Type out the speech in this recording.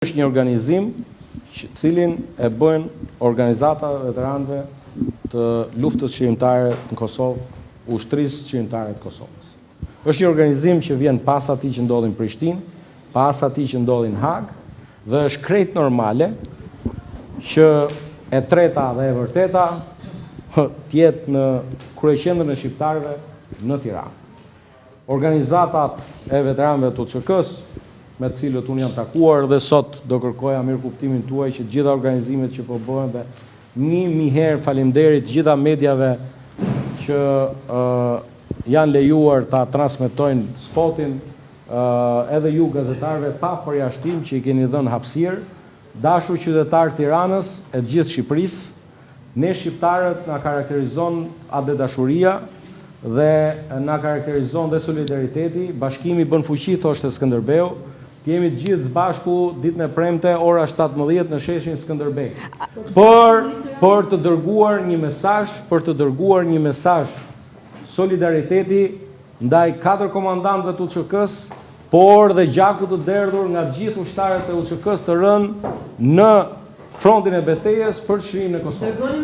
Është një organizim cilin e bëjnë organizata veteranëve të luftës çlirimtare në Kosovë, ushtrisë çlirimtare të Kosovës. Është një organizim që vjen pas atij që ndodhi në Prishtinë, pas atij që ndodhi në Hag, dhe është krejt normale që e treta dhe e vërteta të jetë në kryeqendrën e shqiptarëve në Tiranë. Organizatat e veteranëve të UÇK-s, me të cilët unë jam takuar dhe sot do kërkoja mirëkuptimin tuaj që të gjitha organizimet që po bëhen dhe 1000 herë faleminderit të gjitha mediave që janë lejuar ta transmetojnë spotin, edhe ju gazetarëve pa përjashtim që i keni dhënë hapësirë, dashur qytetarë Tiranës e të gjithë Shqipërisë, ne shqiptarët na karakterizon atë dashuria dhe na karakterizon dhe solidariteti, bashkimi bën fuqi, thoshte Skënderbeu. Jemi të gjithë së bashku ditën e premte ora 17 në sheshin Skënderbej. Për të dërguar një mesazh solidariteti ndaj 4 komandantëve të UÇK-s, por dhe gjakut të derdhur nga të gjithë ushtarët e UÇK-s të rënë në frontin e betejës për çlirimin e Kosovës.